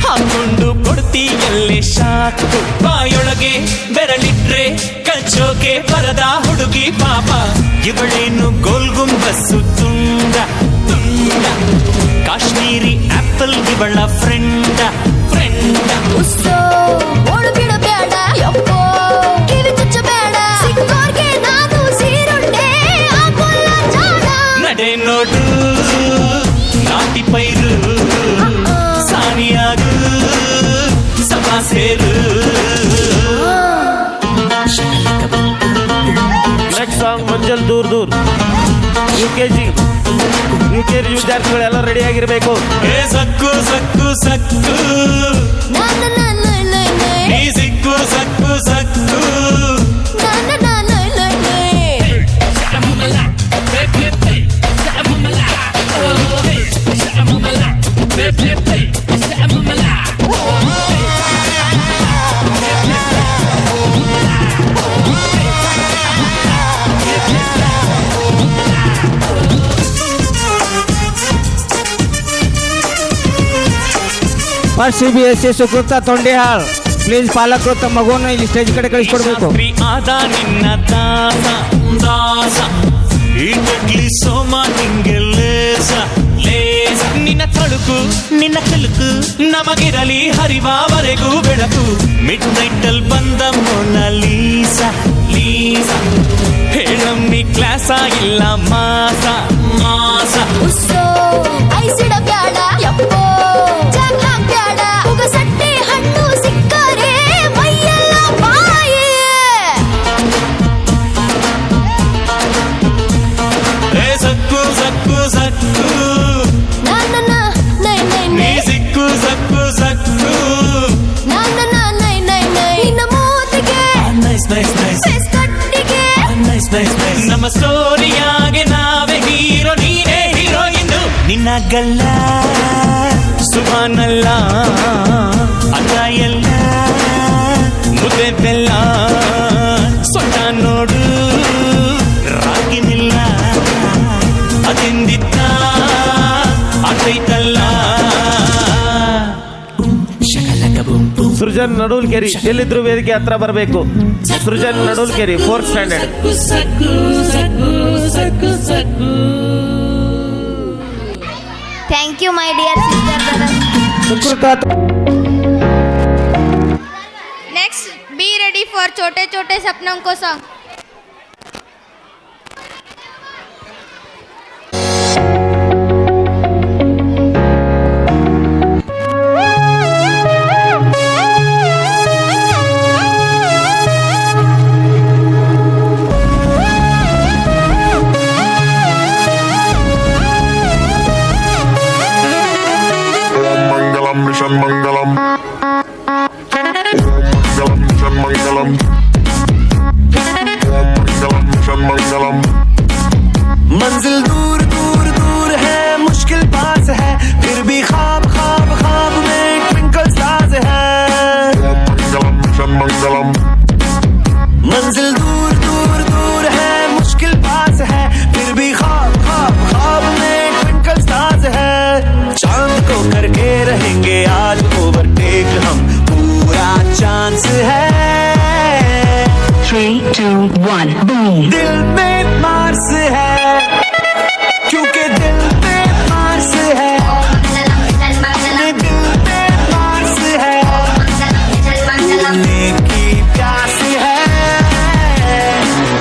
ಹಾಕೊಂಡು ಕೊಡ್ತೀಯಲ್ಲೇ ಶಾಕು. ಬಾಯೊಳಗೆ ಬೆರಳಿಟ್ರೆ ಕಚ್ಚೋಕೆ ಬರದ ಹುಡುಗಿ ಪಾಪ. ಇವಳೇನು ಗೋಲ್ ಗುಂಬಸ್ಸು ತುಂಡ ತುಂಡ. ಕಾಶ್ಮೀರಿ ಆಪಲ್ ಇವಳ ಫ್ರೆಂಡ ಫ್ರೆಂಡ. ನಡೆ ನೋಡು ನಾಟಿ ಪೈರು ಸಾನಿಯಾಗು ಸಭಾ ಸೇರು. ನೆಕ್ಸ್ಟ್ ಸಾಂಗ್ ಮಂಜಲ್ ದೂರ್ ದೂರ್. UKG ವಿದ್ಯಾರ್ಥಿಗಳೆಲ್ಲ ರೆಡಿ ಆಗಿರ್ಬೇಕು. ಸಕ್ಕು ಸಕ್ಕು ಸಕ್ಕು ನೀ ಸಿಕ್ಕು ಸಕ್ಕು ಸಕ್ಕು. First CBSE Sukruta Tondihal. Please ಪಾಲಕರು ತಮ್ಮ ಮಗುವನ್ನು ಇಲ್ಲಿ ಸ್ಟೇಜ್ ಕಡೆ ಕಳಿಸ್ಕೊಡ್ಬೇಕು. ಆದ ನಿನ್ನ ದಾಸ ದಾಸ ಇಡ್ಲಿ ಸೋಮ ನಿಂಗೆ ಲೇಸ ಲೇಸ. ನಿನ್ನ ತಳುಕು ನಿನ್ನ ಕಲುಕು ನಮಗಿರಲಿ ಹರಿವಾವರೆಗೂ ಬೆಳಕು. ಮಿಡ್ ನೈಟಲ್ ಬಂದ ಮೊನಾಲೀಸ ಲೀಸ. ಹೇಳಮ್ಮಿ ಕ್ಲಾಸ ಇಲ್ಲ ಮಾಸ ಮಾಸ. ಸಕ್ಕು ಸಕ್ಕು ಸಕ್ಕು ನೀ ಸಿಕ್ಕು ಸಕ್ಕು ಸಕ್ಕು. Nice nice nice nice nice nice. ನಮ್ಮ ಸ್ಟೋರಿಯಾಗೆ ನಾವೇ ಹೀರೋ ನೀನೇ ಹೀರೋಯಿನ್. ನಿನ್ನ ಗಲ್ಲ ಸುಭಾನಲ್ಲ ಅದ ಎಲ್ಲ ಮುದ್ದೆ ಬೆಲ್ಲ. ಸೊಟ್ಟ ನೋಡು ರಾಗಿ ನಿಲ್ಲ ಸೃಜನ್ ನಡುಲ್ಕೆರಿ ಎಲ್ಲಿದ್ರು ವೇದಿಕೆ ಹತ್ರ ಬರಬೇಕು. Srujan Nadulkeri 4th standard. Thank you my dear sister brother. Sukruta next be ready for छोटे छोटे सपनों को सॉन्ग. मंगलम मिशन मंगलम मंगलम मिशन मंगलम. मंजिल दूर दूर दूर है, मुश्किल पास है, फिर भी ख्वाब ख्वाब ख्वाब में ट्विंकल स्टार्स है. मिशन मंगलम. मंजिल दूर दूर दूर है, मुश्किल पास है, फिर भी ख्वाब ख्वाब ख्वाब में ट्विंकल स्टार्स है. चांद को करके रहेंगे आज ओवरटेक हम, पूरा चांस है. 3, 2, 1 boom. दिल में मार्स है, क्योंकि दिल में मार्स है. दिल में मार्स है, उड़ने की प्यास है.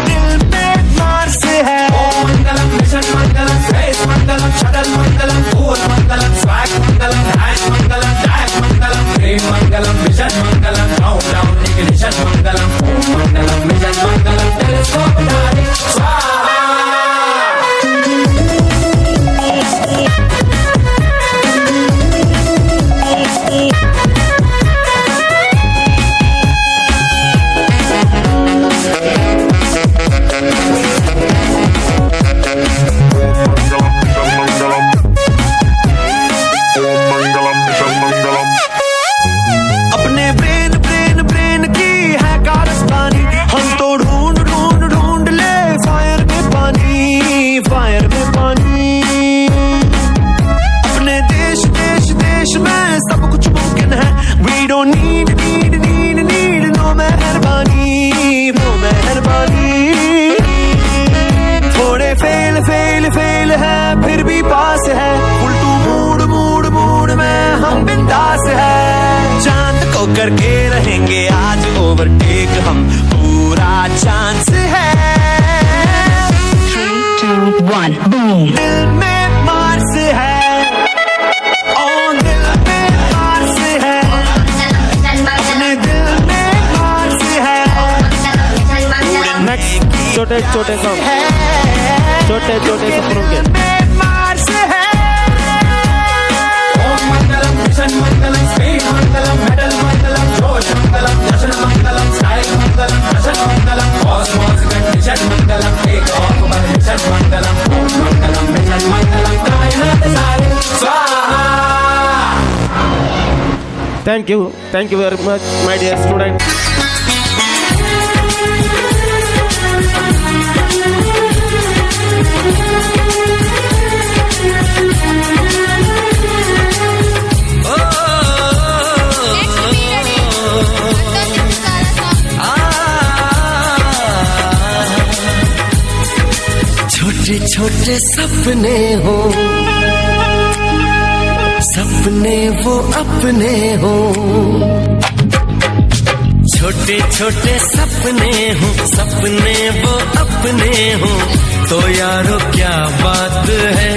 दिल में मार्स है. मंगलम मिशन मंगलम स्पेस मंगलम शटल मंगलम फूल मंगलम स्वैग मंगलम हैश मंगलम डैश मंगलम प्रेम मंगलम मिशन मंगलम काउंटडाउन इग्निशन मंगलम मंगलम मिशन मंगलम टेलीस्कोप डार्लिंग स्वाहा. अपने ब्रेन ब्रेन ब्रेन की है कारस्तानी, हम तो ढूंढ ढूंढ ढूंढ ले फायर में पानी, फायर में पानी. अपने देश देश देश में सब कुछ मुमकिन है. We don't need need need need no मेहरबानी, नो मेहरबानी. थोड़े फेल फेल फेल है, फिर भी पास है. उल्टू मूड मूड मूड में हम बिंदास है. चांद को करके रहेंगे आज ओवरटेक हम, पूरा चांस है. 3, 2, 1 boom. दिल में मार्स है, ओ दिल में मार्स है. अपने दिल में मार्स है. नेक्स्ट छोटे छोटे सॉन्ग, छोटे छोटे सपनों के. मार्स है. मंगलम मिशन मंगलम स्पेस मंगलम मेडल मंगलम जोश मंगलम जश्न मंगलम स्टाइल मंगलम फैशन मंगलम कॉस्मोस मिशन मंगलम टेक ऑफ मिशन मंगलम मंगलम मिशन मंगलम कायनात सारे स्वाहा. Thank you very much my dear student. छोटे छोटे सपने हो, सपने वो अपने हो. छोटे छोटे सपने हो, सपने वो अपने हो. तो यारो क्या बात है,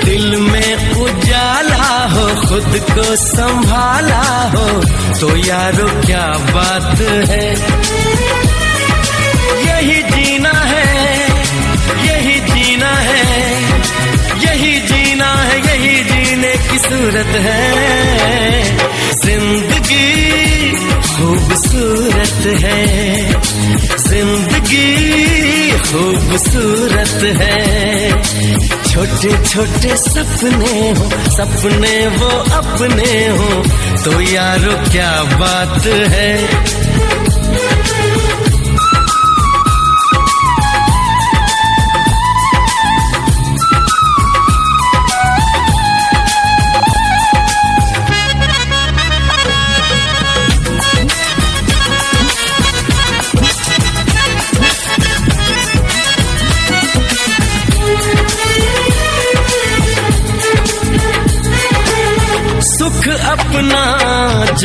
दिल में उजाला हो, खुद को संभाला हो. तो यारो क्या बात है. यही जीना है, यही जीना है, यही जीना है, यही जीने की सूरत है. जिंदगी खूबसूरत है, जिंदगी खूबसूरत है. छोटे छोटे सपने हो, सपने वो अपने हो. तो यारो क्या बात है.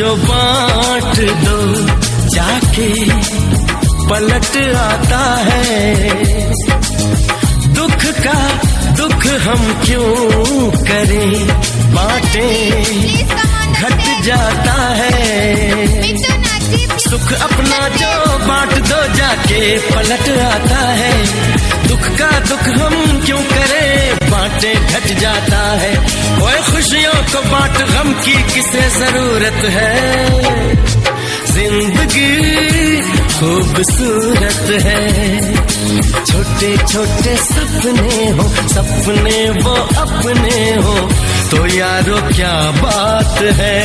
जो बांट दो जाके पलट आता है। दुख का दुख हम क्यों करें, बांटें घट जाता है। सुख अपना जो बांट दो जाके पलट आता है। दुख का दुख हम क्यों करें, बांटे घट जाता है। ओए खुशियों को बांट, गम की किसे जरूरत है। जिंदगी खूबसूरत है, छोटे छोटे सपने हो, सपने वो अपने हो, तो यारो क्या बात है।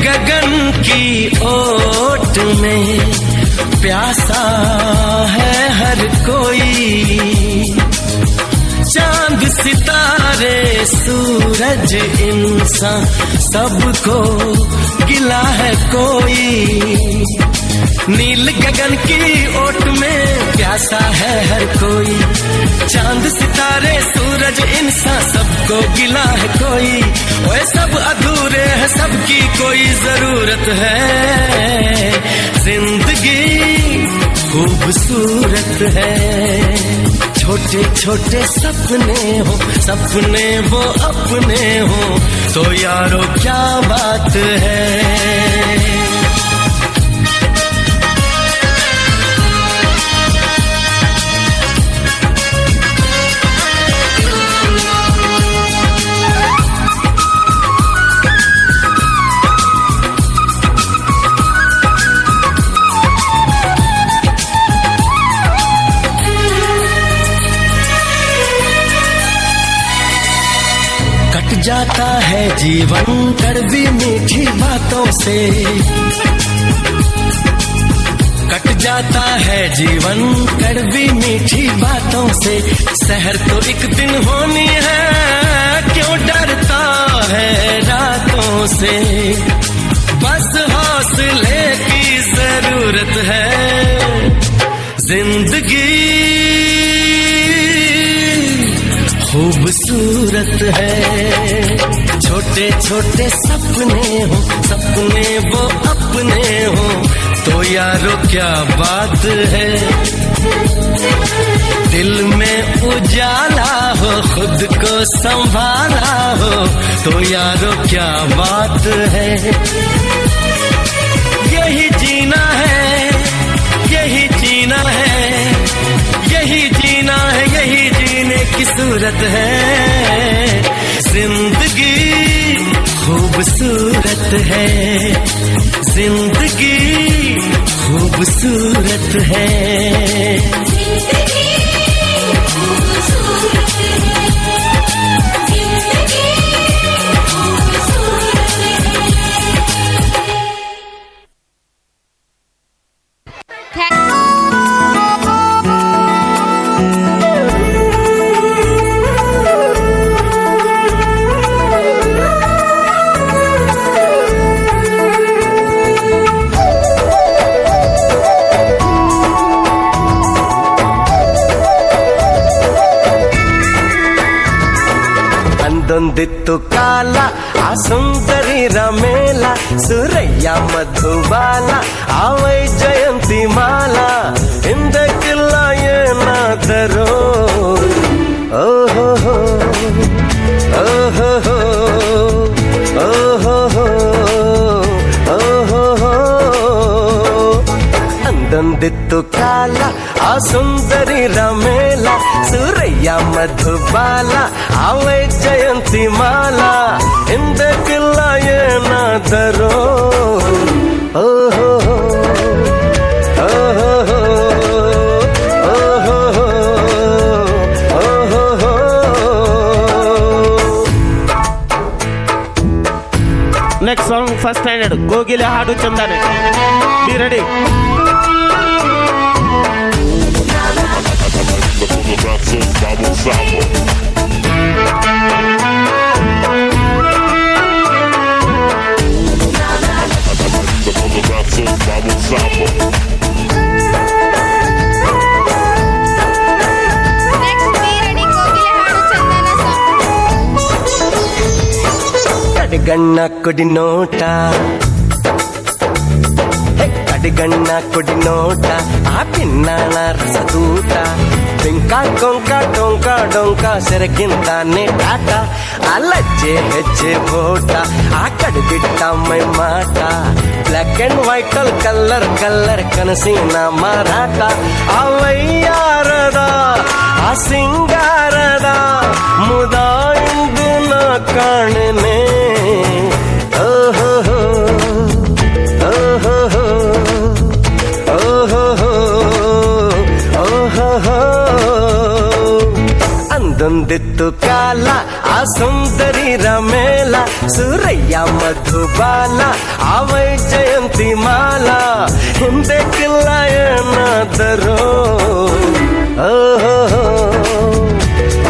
गगन की ओट में प्यासा है हर कोई। चांद सितारे सूरज इंसान सबको गिला है कोई। नील गगन की ओट में प्यासा है हर कोई। चांद सितारे सूरज इंसान सबको गिला है कोई। ओए सब अधूरे हैं, सबकी कोई जरूरत है। जिंदगी खूबसूरत है, छोटे छोटे सपने हो, सपने वो अपने हो, तो यारो क्या बात है। जाता है जीवन कड़वी मीठी बातों से, कट जाता है जीवन कड़वी मीठी बातों से। सहर तो एक दिन होनी है, क्यों डरता है रातों से। बस हौसले की जरूरत है। जिंदगी खूबसूरत है, छोटे छोटे सपने हो, सपने वो अपने हो, तो यारो क्या बात है। दिल में उजाला हो, खुद को संभाला हो, तो यारो क्या बात है। यही जीना है, यही जीना है, यही जीना है, यही जीने की सूरत है। जिंदगी खूबसूरत है, जिंदगी खूबसूरत है। ಒಂದಿತ್ತು ಕಾಲ ಆ ಸುಂದರಿ ರಮೇಲ ಸುರಯ್ಯ ಮಧುಬಾಲ ಆ ವೈಜಯಂತಿ ಮಾಲ ಹಿಂದಕ್ಕಿಲ್ಲ ಏನಾದರೂ ಓಹೋ ಓಹೋ ಓಹೋ ಓಹೋ ಅಂದೊಂದಿತ್ತು ಕಾಲ ಆ ಸುಂದರಿ ರಮೇಲ ಸುರಯ್ಯ ಮಧುಬಾಲ ಆ ವೈಜಯಂತಿ ಮಾಲ ಹಿಂದಕ್ಕಿಲ್ಲ ಏನಾದರೂ ಓಹೋ ಓಹೋ ಓಹೋ ನೆಕ್ಸ್ಟ್ ಸಾಂಗ್ ಫಸ್ಟ್ ಸ್ಟ್ಯಾಂಡರ್ಡ್ ಕೋಗಿಲೆ ಹಾಡು ಚಂದಾನೆ. Be ready. brazos, vamos, vamos. Arriba con los brazos, vamos, vamos. Next be ready ಕೋಗಿಲೆ ಹಾಡು ಚಂದನ ಸಾಂಗ್. ಕಡೆಗಣ್ಣ ಕೊಡಿ ನೋಟ, ಕಡೆಗಣ್ಣ ಕೊಡಿ ನೋಟ, ಆ ಪಿನ್ನಾಣ ರಸದೂಟ, ಬೆಂಕ ಕೊಂಕ ಟೊಂಕ ಡೊಂಕ ಸೆರಗಿಂತಾನೆ ಟಾಟ, ಆ ಲಜ್ಜೆ ಹೆಜ್ಜೆ ಓಟ, ಆ ಕಡೆ ಬಿಟ್ಟ ಮೈ ಮಾಟ, ಬ್ಲ್ಯಾಕ್ ಅಂಡ್ ವೈಟ್ ಅಲ್ಲಿ ಕಲ್ಲರ್ ಕಲ್ಲರ್ ಕನಸಿನ ಮಾರಾಟ, ಆ ವೈಯಾರದ ಆ ಸಿಂಗಾರದ ಮುದ ಇಂದು ನ ಕಾಣನೆ. ಅಂದೊಂದಿತ್ತು ಕಾಲ ಆ ಸುಂದರಿ ರಮೇಲ, ಸೂರಯ್ಯ ಮಧುಬಾಲ, ಆ ವೈಜಯಂತಿ ಮಾಲ, ಹಿಂದೆ ಕಿಲ್ಲ ಏನಾದರೂ. ಓಹೋ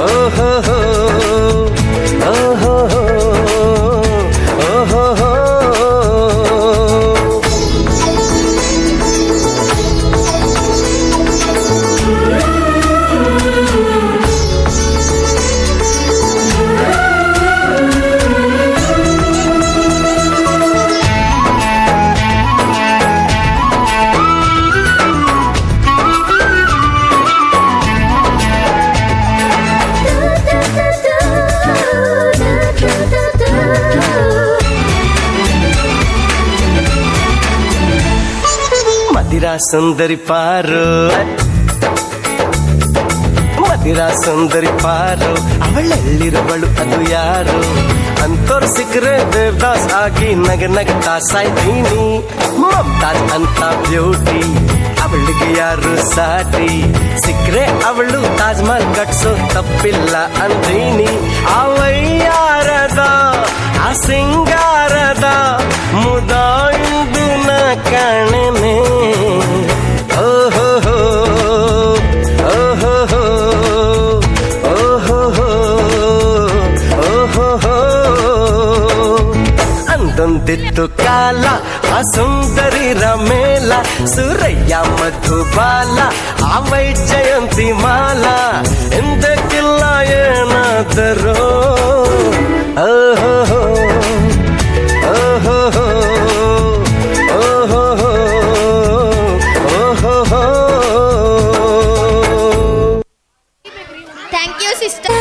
ಓಹೋ ಓಹೋ ಓಹೋ. ಮದಿರಾ ಸುಂದರಿ ಪಾರು, ಮದಿರಾ ಸುಂದರಿ ಪಾರು, ಅವಳೆಲ್ಲಿರುವಳು ಅದು ಯಾರು, ಅಂತೋರ್ ಸಿಕ್ಕರೆ ದೇವದಾಸ್ ಆಗಿ ನಗ ನಗ್ತಾ ಸಾಯ್ತೀನಿ. ಮಮತಾಜ್ ಅಂತ ಬ್ಯೂಟಿ, ಅವಳಿಗೆ ಯಾರು ಸಾಟಿ, ಸಿಕ್ಕರೆ ಅವಳು ತಾಜ್ ಮಹಲ್ ಕಟ್ಸೋ ತಪ್ಪಿಲ್ಲ ಅಂತೀನಿ. ಆ ವೈಯಾರದ ಆ ಸಿಂಗಾರದ ಮುದ ಇಂದು ನ ಕಾಣನೆ. ಓಹೋ ಓಹೋ ಓಹೋ ಓಹೋ. ಅಂದೊಂದಿತ್ತು ಕಾಲ ಆ ಸುಂದರಿ ರಮೇಲ, ಸೂರಯ್ಯ ಮಧುಬಾಲ, ಆ ವೈಜಯಂತಿ ಮಾಲ, ಎಂದಕ್ಕಿಲ್ಲ ಏನಾದರೂ. ಓಹೋ ಓಹೋ ಓಹೋ ಓಹೋ. Thank you, sister.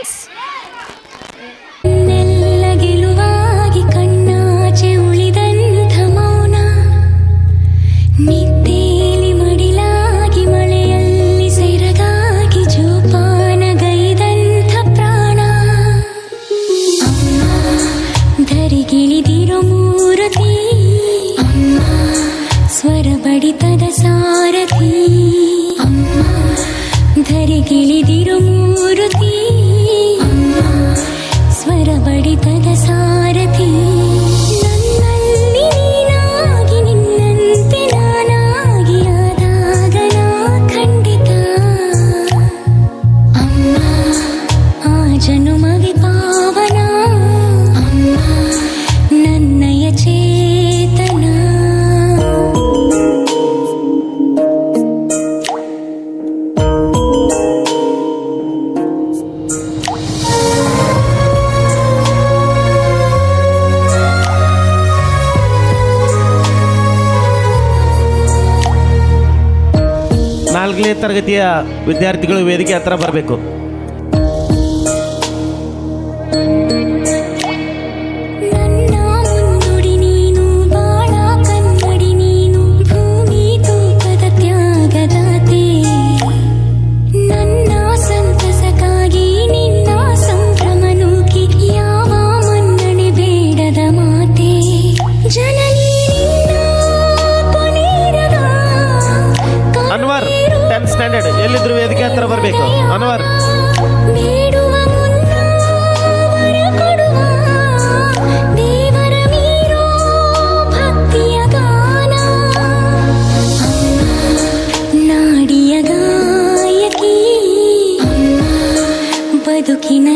place. ಗೆಲುವಾಗಿ ಕಣ್ಣಾಚೆ ಉಳಿದಂಥ ಮೌನ ನಿದ್ದೇಲಿ ಮಡಿಲಾಗಿ ಮಳೆಯಲ್ಲಿ ಸೆರಗಾಗಿ ಜೋಪಾನಗೈದಂಥ ಪ್ರಾಣ ಅಮ್ಮ ಧರಿಗಿಳಿದಿರೋ ಮೂರುತಿ ಅಮ್ಮ ಸ್ವರ ಬಡಿತದ ಸಾರಥಿ ಅಮ್ಮ ಧರಿಗಿಳಿದಿರೋ ಮೂರುತಿ ಸ್ವರ ಬಡಿತದ ಸಾರಥಿ ನನ್ನಲ್ಲಿ ನೀನಾಗಿ ನಿನ್ನಂತೆ ನಾನಾಗಿ ಆದಾಗ ನಾ ಖಂಡಿತ ಅಮ್ಮ ಆ ಜನುಮವಿ ಪಾವನ ಅಮ್ಮ ನನ್ನಯ ಚೇತನ. ನಾಲ್ಕನೇ ತರಗತಿಯ ವಿದ್ಯಾರ್ಥಿಗಳು ವೇದಿಕೆ ಹತ್ರ ಬರಬೇಕು. ನನ್ನ ಮುನ್ನುಡಿ ನೀನು ಬಾಳ ಕನ್ನಡಿ ನೀನು ಭೂಮಿ ತೂಕದ ತ್ಯಾಗದಾತೆ ನನ್ನ ಸಂತಸಕ್ಕಾಗಿ ನಿನ್ನ ಸಂಭ್ರಮ ನೂಕಿ ಯಾವ ಮನ್ನಣೆ ಬೇಡದ ಮಾತೆ ಜನನಿ ಅನ್ವರ್ 10th ಸ್ಟ್ಯಾಂಡರ್ಡ್ ಎಲ್ಲಿದ್ರು ವೇದಿಕೆ ಹತ್ರ ಬರಬೇಕು. ಅನ್ವರ್ ಬೇಡುವ ಮುನ್ನ ವರ ಕೊಡುವ ದೇವರ ಮೀರೋ ಭಕ್ತಿಯ ಗಾನ ಅಮ್ಮ ನಾಡಿಯ ಗಾಯಕಿ ಅಮ್ಮ ಬದುಕಿನ